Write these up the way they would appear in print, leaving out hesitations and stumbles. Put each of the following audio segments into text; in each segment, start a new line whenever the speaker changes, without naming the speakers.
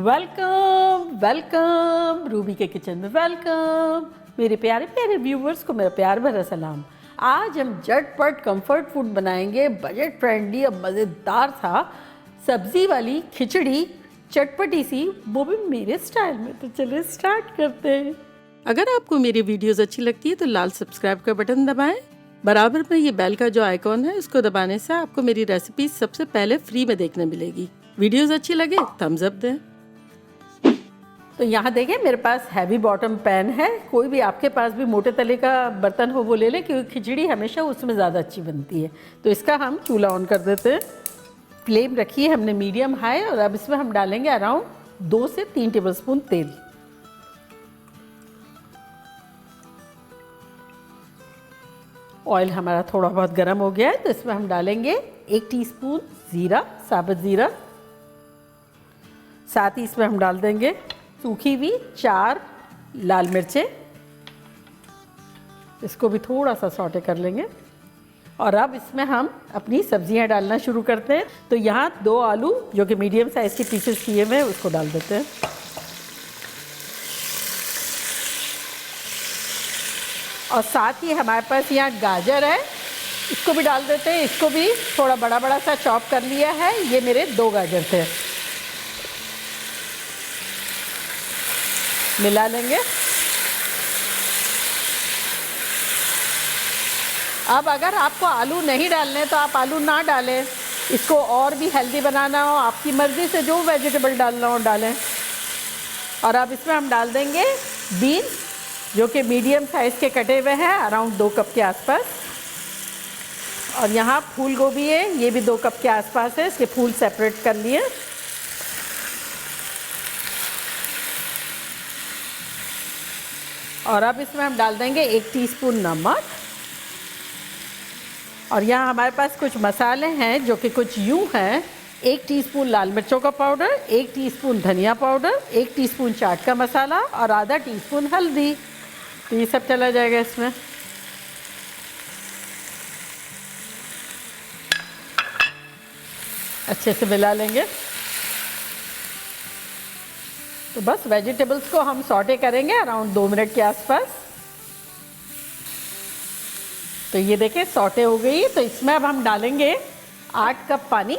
Welcome welcome Ruby के kitchen में welcome. मेरे प्यारे प्यारे व्यूवर्स को मेरा प्यार भरा सलाम। आज हम झटपट कंफर्ट फूड बनाएंगे, बजट फ्रेंडली और मज़ेदार था। सब्जी वाली खिचड़ी, चटपटी सी, वो भी मेरे स्टाइल में। तो चलिए स्टार्ट करते हैं। अगर आपको मेरी वीडियोस अच्छी लगती है तो लाल सब्सक्राइब का बटन दबाएं। बराबर में ये बेल का जो आइकॉन है इसको दबाने से आपको मेरी रेसिपी सबसे पहले फ्री में देखने मिलेगी। वीडियोस अच्छी लगे थम्स अप दें। तो यहाँ देखें मेरे पास हैवी बॉटम पैन है। कोई भी आपके पास भी मोटे तले का बर्तन हो वो ले लें, क्योंकि खिचड़ी हमेशा उसमें ज़्यादा अच्छी बनती है। तो इसका हम चूल्हा ऑन कर देते हैं। फ्लेम रखी है हमने मीडियम हाई, और अब इसमें हम डालेंगे अराउंड 2 से 3 टेबलस्पून तेल। ऑयल हमारा थोड़ा बहुत गर्म हो गया है, तो इसमें हम डालेंगे 1 टीस्पून ज़ीरा, साबुत ज़ीरा। साथ ही इसमें हम डाल देंगे सूखी हुई 4 लाल मिर्चें। इसको भी थोड़ा सा सौटे कर लेंगे। और अब इसमें हम अपनी सब्जियां डालना शुरू करते हैं। तो यहाँ 2 आलू जो कि मीडियम साइज़ के पीसेस किए हुए हैं उसको डाल देते हैं। और साथ ही हमारे पास यहाँ गाजर है, इसको भी डाल देते हैं। इसको भी थोड़ा बड़ा बड़ा सा चॉप कर लिया है। ये मेरे 2 गाजर थे। मिला लेंगे। अब अगर आपको आलू नहीं डालने तो आप आलू ना डालें। इसको और भी हेल्दी बनाना हो, आपकी मर्ज़ी से जो वेजिटेबल डालना हो डालें। और अब इसमें हम डाल देंगे बीन्स, जो कि मीडियम साइज़ के कटे हुए हैं, अराउंड 2 कप के आसपास। और यहाँ फूल गोभी है, ये भी 2 कप के आसपास है। इसके फूल सेपरेट कर लिए। और अब इसमें हम डाल देंगे 1 टीस्पून नमक। और यहाँ हमारे पास कुछ मसाले हैं जो कि कुछ यूँ हैं। 1 टीस्पून लाल मिर्चों का पाउडर, 1 टीस्पून धनिया पाउडर, 1 टीस्पून चाट का मसाला और आधा टीस्पून हल्दी। तो ये सब चला जाएगा इसमें। अच्छे से मिला लेंगे। तो बस वेजिटेबल्स को हम सॉटे करेंगे अराउंड 2 मिनट के आसपास। तो ये देखें सॉटे हो गई। तो इसमें अब हम डालेंगे 8 कप पानी।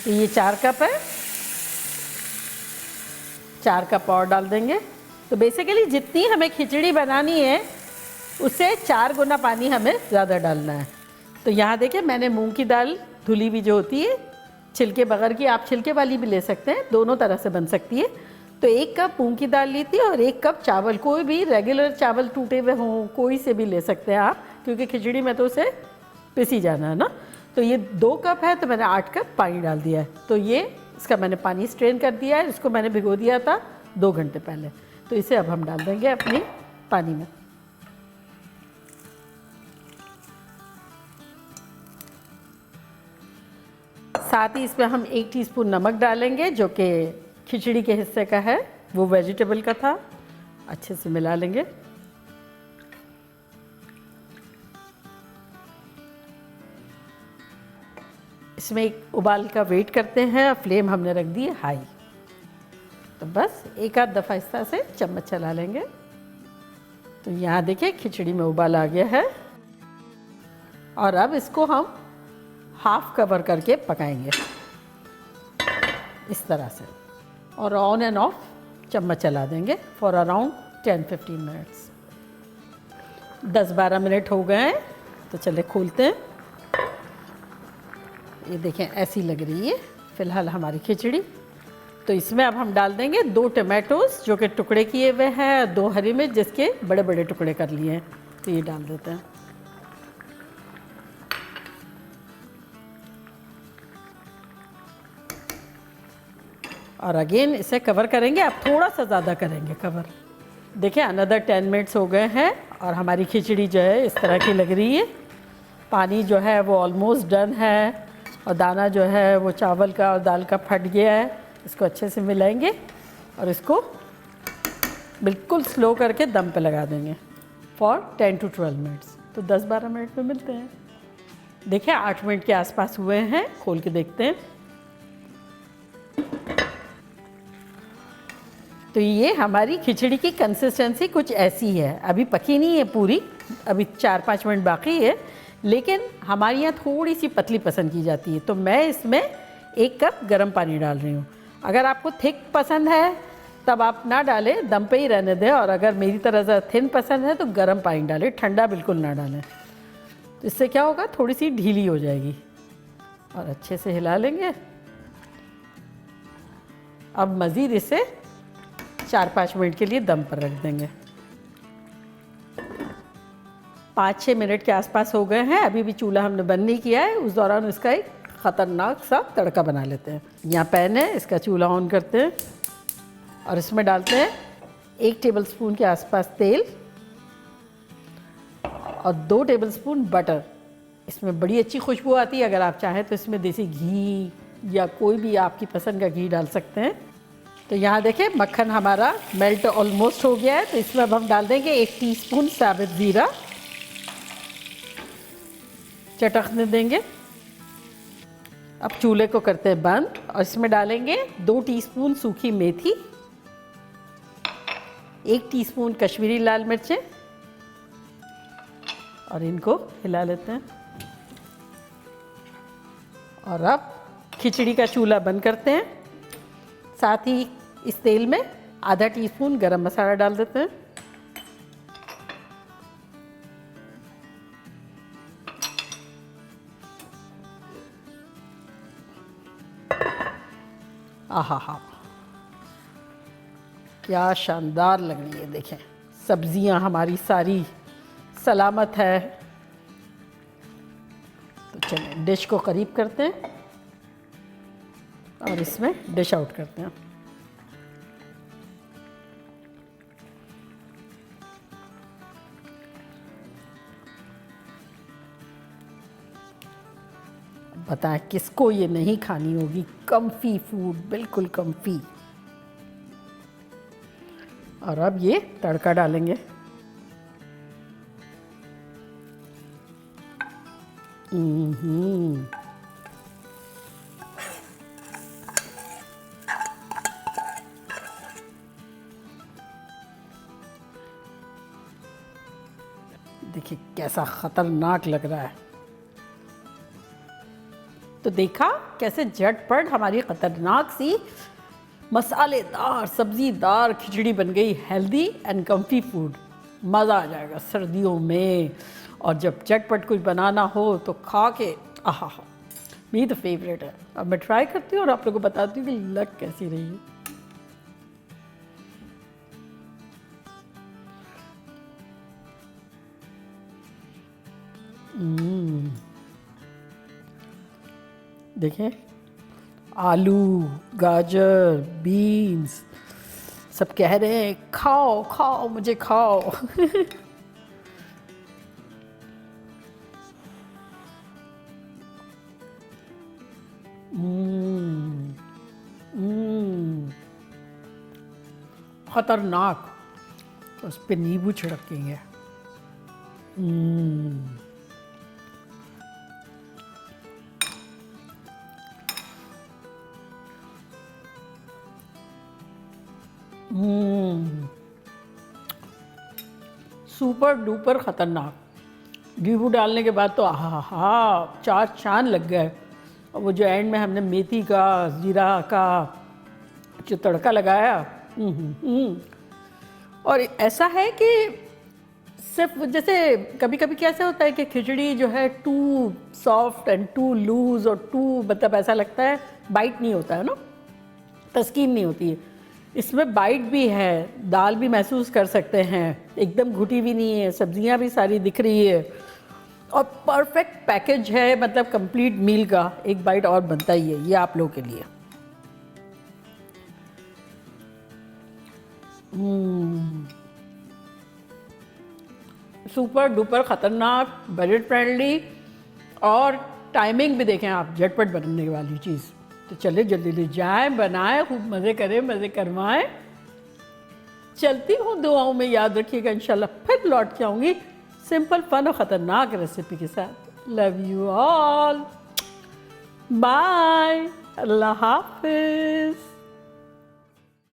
तो ये 4 कप है, 4 कप और डाल देंगे। तो बेसिकली जितनी हमें खिचड़ी बनानी है उससे 4 गुना पानी हमें ज़्यादा डालना है। तो यहाँ देखिए मैंने मूंग की दाल धुली भी जो होती है, छिलके बगैर की, आप छिलके वाली भी ले सकते हैं, दोनों तरह से बन सकती है। तो 1 कप मूंग की दाल ली थी और 1 कप चावल। कोई भी रेगुलर चावल टूटे हुए हों, कोई से भी ले सकते हैं आप, क्योंकि खिचड़ी में तो उसे पिसी जाना है ना। तो ये 2 कप है, तो मैंने 8 कप पानी डाल दिया है। तो ये इसका मैंने पानी स्ट्रेन कर दिया है। इसको मैंने भिगो दिया था 2 घंटे पहले। तो इसे अब हम डाल देंगे अपनी पानी में। साथ ही इसमें हम 1 टीस्पून नमक डालेंगे, जो कि खिचड़ी के हिस्से का है, वो वेजिटेबल का था। अच्छे से मिला लेंगे। इसमें एक उबाल का वेट करते हैं। फ्लेम हमने रख दी है हाई। तो बस एक आध दफ़ा इस तरह से चम्मच चला लेंगे। तो यहाँ देखिए खिचड़ी में उबाल आ गया है। और अब इसको हम हाफ कवर करके पकाएंगे इस तरह से। और ऑन एंड ऑफ चम्मच चला देंगे फॉर अराउंड 10-15 मिनट्स। 10-12 मिनट हो गए हैं। तो चले खोलते हैं। ये देखें ऐसी लग रही है फ़िलहाल हमारी खिचड़ी। तो इसमें अब हम डाल देंगे 2 टमाटोज़ जो कि टुकड़े किए हुए हैं, 2 हरी मिर्च जिसके बड़े बड़े टुकड़े कर लिए हैं। तो ये डाल देते हैं। और अगेन इसे कवर करेंगे। अब थोड़ा सा ज़्यादा करेंगे कवर। देखिए अनदर 10 मिनट्स हो गए हैं और हमारी खिचड़ी जो है इस तरह की लग रही है। पानी जो है वो ऑलमोस्ट डन है, और दाना जो है वो चावल का और दाल का फट गया है। इसको अच्छे से मिलाएंगे और इसको बिल्कुल स्लो करके दम पे लगा देंगे फॉर 10 to 12 मिनट्स। तो 10-12 मिनट में मिलते हैं। देखिए 8 मिनट के आसपास हुए हैं। खोल के देखते हैं। तो ये हमारी खिचड़ी की कंसिस्टेंसी कुछ ऐसी है। अभी पकी नहीं है पूरी, अभी 4-5 मिनट बाकी है, लेकिन हमारे यहाँ थोड़ी सी पतली पसंद की जाती है। तो मैं इसमें 1 कप गर्म पानी डाल रही हूँ। अगर आपको थिक पसंद है तब आप ना डालें, दम पे ही रहने दें। और अगर मेरी तरह से थिन पसंद है तो गर्म पानी डालें, ठंडा बिल्कुल ना डालें। तो इससे क्या होगा, थोड़ी सी ढीली हो जाएगी। और अच्छे से हिला लेंगे। अब मज़ीद इसे 4-5 मिनट के लिए दम पर रख देंगे। 5-6 मिनट के आसपास हो गए हैं। अभी भी चूल्हा हमने बंद नहीं किया है। उस दौरान इसका एक ख़तरनाक सा तड़का बना लेते हैं। यहाँ पैन है, इसका चूल्हा ऑन करते हैं और इसमें डालते हैं 1 टेबलस्पून के आसपास तेल और 2 टेबलस्पून बटर। इसमें बड़ी अच्छी खुशबू आती है। अगर आप चाहें तो इसमें देसी घी या कोई भी आपकी पसंद का घी डाल सकते हैं। तो यहाँ देखें मक्खन हमारा मेल्ट ऑलमोस्ट हो गया है। तो इसमें अब हम डाल देंगे 1 टीस्पून साबुत ज़ीरा, चटकने देंगे। अब चूल्हे को करते हैं बंद और इसमें डालेंगे 2 टीस्पून सूखी मेथी, 1 टीस्पून कश्मीरी लाल मिर्चें और इनको हिला लेते हैं। और अब खिचड़ी का चूल्हा बंद करते हैं। साथ ही इस तेल में आधा टीस्पून गरम मसाला डाल देते हैं। आहा हा, क्या शानदार लग रही है। देखें सब्जियां हमारी सारी सलामत है। तो चलिए डिश को करीब करते हैं और इसमें डिश आउट करते हैं। बताएं किसको ये नहीं खानी होगी। कम्फी फूड, बिल्कुल कम्फी। और अब ये तड़का डालेंगे। देखिए कैसा खतरनाक लग रहा है। तो देखा कैसे झटपट हमारी खतरनाक सी मसालेदार सब्जीदार खिचड़ी बन गई। हेल्दी एंड कम्फी फूड, मज़ा आ जाएगा सर्दियों में। और जब झटपट कुछ बनाना हो तो खा के आहा हा, मेरी तो फेवरेट है। अब मैं ट्राई करती हूँ और आप लोगों को बताती हूँ कि लग कैसी रही है। देखें आलू, गाजर, बीन्स सब कह रहे हैं खाओ खाओ मुझे खाओ। खतरनाक। उस पर नींबू छिड़केंगे। सुपर डुपर खतरनाक। नींबू डालने के बाद तो आहा हा, 4 चांद लग गए। और वो जो एंड में हमने मेथी का, जीरा का जो तड़का लगाया, और ऐसा है कि सिर्फ जैसे कभी कभी कैसे होता है कि खिचड़ी जो है too soft and too loose और टू, मतलब ऐसा लगता है बाइट नहीं होता है ना, तस्कीन नहीं होती है। इसमें बाइट भी है, दाल भी महसूस कर सकते हैं, एकदम घुटी भी नहीं है, सब्जियां भी सारी दिख रही है और परफेक्ट पैकेज है। मतलब कंप्लीट मील का एक बाइट और बनता ही है ये आप लोगों के लिए। सुपर डुपर खतरनाक, बजट फ्रेंडली और टाइमिंग भी देखें आप, झटपट बनने वाली चीज़। तो चले जल्दी जल्दी जाएं, बनाएं, खूब मज़े करें, मज़े करवाएं। चलती हूँ, दुआओं में याद रखिएगा। इंशाल्लाह फिर लौट के आऊँगी सिंपल फन और ख़तरनाक रेसिपी के साथ। लव यू ऑल, बाय, अल्लाह हाफिज़।